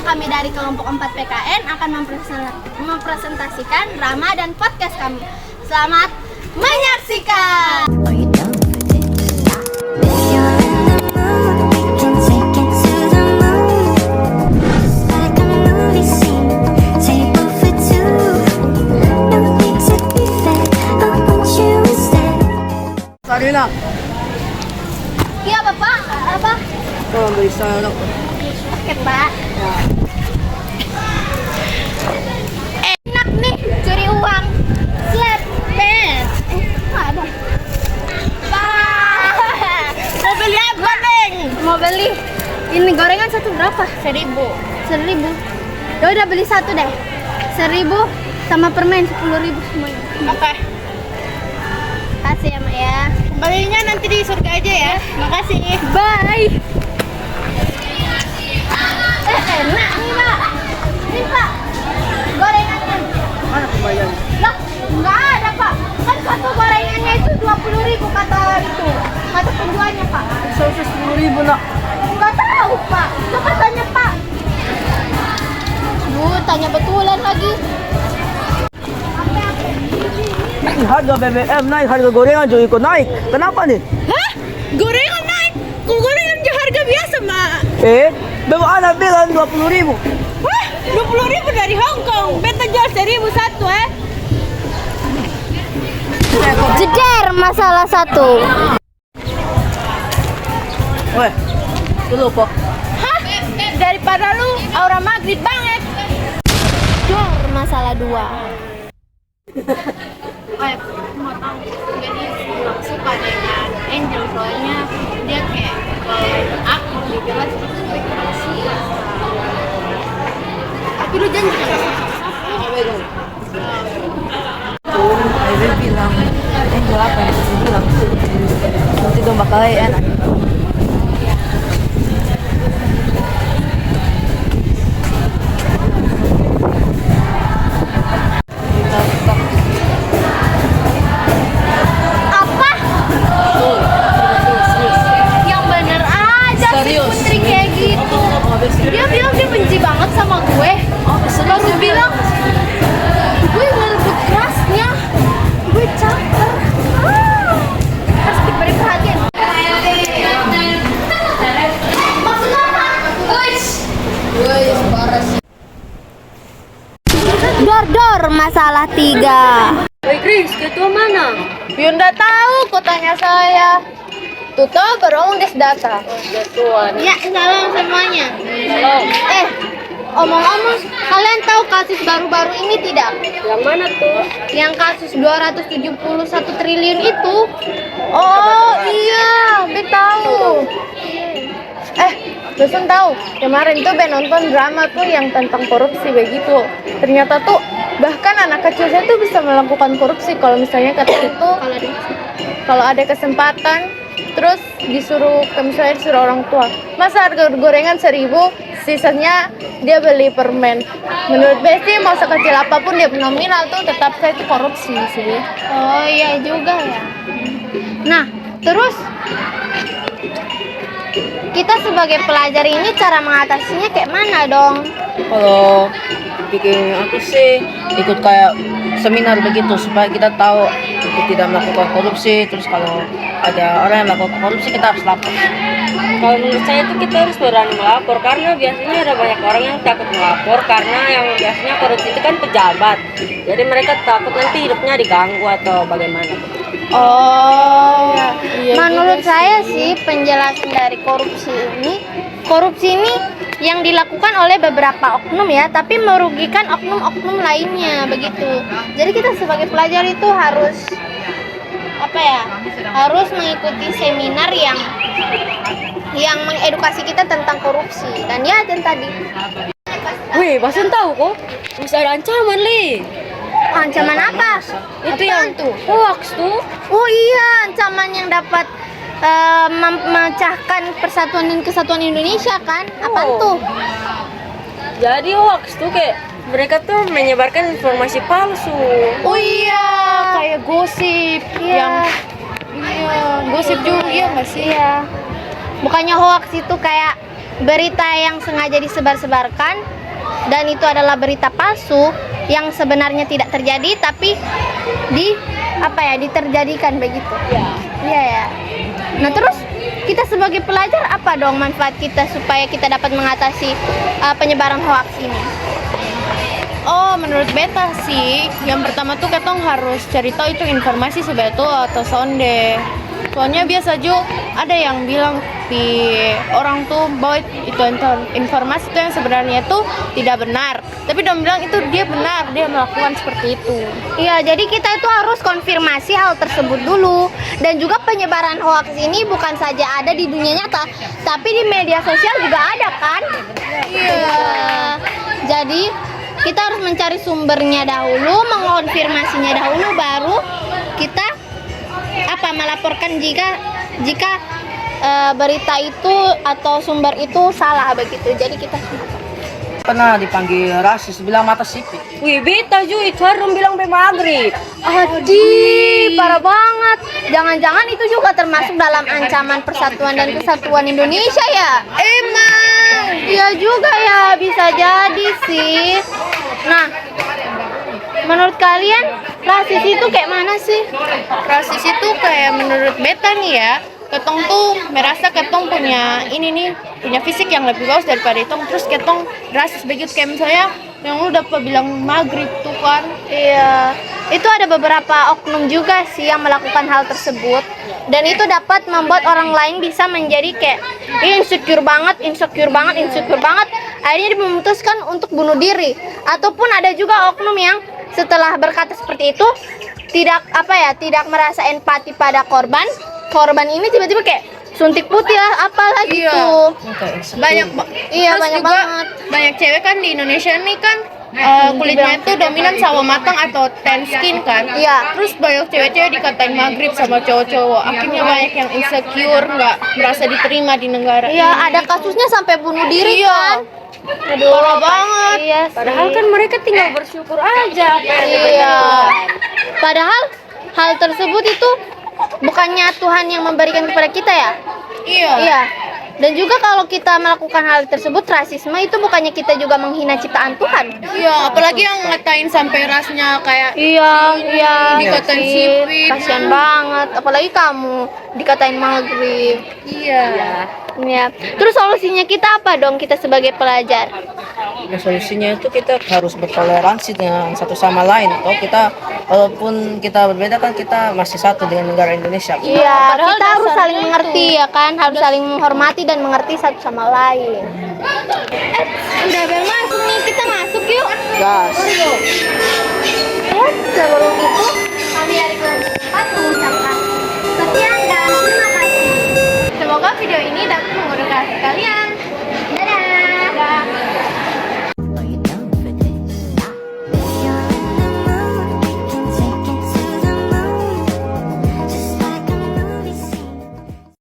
kami dari kelompok 4 PKN akan mempresentasikan drama dan podcast kami. Selamat menyaksikan. Sarina. Iya Bapak, apa? Oh, bisa anak. Oke Pak. Enak nih curi uang. Slap dance. Ada. Wah. Mau beli apa Neng? Mau beli. Ini gorengan satu berapa? 1.000. 1.000. Ya udah beli satu deh. 1.000 sama permen 10.000 semuanya. Oke. Kasih ya Mak ya. Kembalinya nanti di surga aja ya. Makasih. Bye. Enak nih Pak. Ini Pak. Gorengannya. Mana kembalian? Lah, enggak ada Pak. Kan satu gorengannya itu 20.000 kata itu. Kata penjualnya Pak. Sosis 10.000 nak. Enggak tahu Pak. Coba tanya Pak. Tanya betulan lagi. Harga BBM naik, harga gorengan juga ikut naik. Kenapa nih? Hah? Gorengan naik? Kok gorengan juga harga biasa, Mak? Bapak anak bilang 20.000. Wah, 20.000 dari Hong Kong. Beta jual 1.000 satu, Jeder masalah satu. Weh, dulu Pak. Hah? Daripada lu aura maghrib banget. Jeder masalah dua. Mau tahu, jadi kurang suka dengan Angel soalnya dia kayak aku dibilang spekulasi. Tapi lu janji Akhirnya bilang, Angel apa yang saya bilang? Nanti dong bakal enak. Apa? Yang bener aja si Putri kayak gitu. Dia bilang dia benci banget sama gue. Baru bilang gue ngerebut kerasnya. Gue caper. Harus diberi perhatian. Maksud apa? Dor masalah 3. Woi Chris, ketua mana? Yunda tahu, kau tanya saya. Tuto berong des data. Ketuan. Ya, salam semuanya. Halo. Omong-omong, kalian tahu kasus baru-baru ini tidak? Yang mana tuh? Yang kasus 271 triliun itu? Oh iya, Be tahu. Dosen tahu, kemarin tuh Be nonton drama tuh yang tentang korupsi begitu. Ternyata tuh bahkan anak kecil saya tuh bisa melakukan korupsi kalau misalnya kata itu kalau ada kesempatan terus misalnya disuruh orang tua. Masa harga gorengan 1.000, sisanya dia beli permen. Menurut Besti mau sekecil apapun dia nominal tuh tetap saya itu korupsi sih. Oh iya juga ya. Nah, terus kita sebagai pelajar ini cara mengatasinya kayak mana dong? Kalau bikin aku sih ikut kayak seminar begitu supaya kita tahu untuk tidak melakukan korupsi. Terus kalau ada orang yang melakukan korupsi kita harus lapor. Kalau menurut saya itu kita harus berani melapor karena biasanya ada banyak orang yang takut melapor karena yang biasanya korupsi itu kan pejabat. Jadi mereka takut nanti hidupnya diganggu atau bagaimana. Oh, Iya menurut juga saya sih penjelasan dari korupsi ini yang dilakukan oleh beberapa oknum ya, tapi merugikan oknum-oknum lainnya begitu. Jadi kita sebagai pelajar itu harus harus mengikuti seminar yang mengedukasi kita tentang korupsi dan ya dan tadi. Wih, Basen tahu kok bisa ada ancaman li. Ancaman apa? Itu yang tuh? hoax tuh. Oh iya, ancaman yang dapat memecahkan persatuan dan kesatuan Indonesia kan? Apaan tuh? Jadi hoax tuh kayak mereka tuh menyebarkan informasi palsu. Oh iya, kayak gosip yang gosip juga iya nggak sih? Iya. Bukannya hoax itu kayak berita yang sengaja disebar-sebarkan dan itu adalah berita palsu yang sebenarnya tidak terjadi tapi diterjadikan begitu. Iya ya. Nah, terus kita sebagai pelajar apa dong manfaat kita supaya kita dapat mengatasi penyebaran hoax ini? Oh, menurut beta sih, yang pertama tuh ketong harus cari tahu itu informasi sebetul atau sonde. Soalnya biasa juga ada yang bilang di orang tuh bahwa itu informasi itu yang sebenarnya tuh tidak benar. Tapi dia bilang itu dia benar, dia melakukan seperti itu. Iya, jadi kita itu harus konfirmasi hal tersebut dulu. Dan juga penyebaran hoax ini bukan saja ada di dunia nyata, tapi di media sosial juga ada kan? Iya. Jadi kita harus mencari sumbernya dahulu, mengonfirmasinya dahulu, baru kita melaporkan jika berita itu atau sumber itu salah begitu. Jadi kita Pernah dipanggil rasis, bilang mata sipit. Wih, beta juga itu harum bilang be maghrib. Adi, parah banget. Jangan-jangan itu juga termasuk dalam ancaman persatuan dan kesatuan Indonesia ya? Emang. Iya juga ya, bisa jadi sih. Nah, menurut kalian rasis itu kayak mana sih? Rasis itu kayak menurut beta nih ya, ketong tuh merasa ketong punya punya fisik yang lebih bagus daripada itu, terus ketong rasis begitu kayak misalnya yang lu dapat bilang maghrib tuh kan. Iya, itu ada beberapa oknum juga sih yang melakukan hal tersebut, dan itu dapat membuat orang lain bisa menjadi kayak insecure banget, akhirnya dia memutuskan untuk bunuh diri. Ataupun ada juga oknum yang setelah berkata seperti itu tidak merasa empati pada korban ini tiba-tiba kayak suntik putih lah apalah gitu. Banyak Banget. banyak cewek kan di Indonesia nih kan kulitnya itu dominan sawo matang atau tan skin kan. Iya. Terus banyak cewek-cewek dikatain maghrib sama cowok-cowok. Akhirnya banyak yang insecure, nggak merasa diterima di negara. Iya, ada kasusnya sampai bunuh diri kan. Aduh, Parah banget. Iya sih. Padahal kan mereka tinggal bersyukur aja. Iya. Padahal hal tersebut itu bukannya Tuhan yang memberikan kepada kita ya? Iya. Iya. Dan juga kalau kita melakukan hal tersebut, rasisme itu bukannya kita juga menghina ciptaan Tuhan. Iya, apalagi yang ngatain sampai rasnya kayak Iya. dikatain sipit. Kasian banget. Apalagi kamu dikatain maghrib. Iya. Ya. Terus solusinya kita apa dong kita sebagai pelajar? Ya, solusinya itu kita harus bertoleransi dengan satu sama lain. Toh kita walaupun kita berbeda kan kita masih satu dengan negara Indonesia. Iya, kita harus saling mengerti ya kan, harus saling menghormati dan mengerti satu sama lain. Udah bel masuk nih, kita masuk yuk. Gas. Sebentar.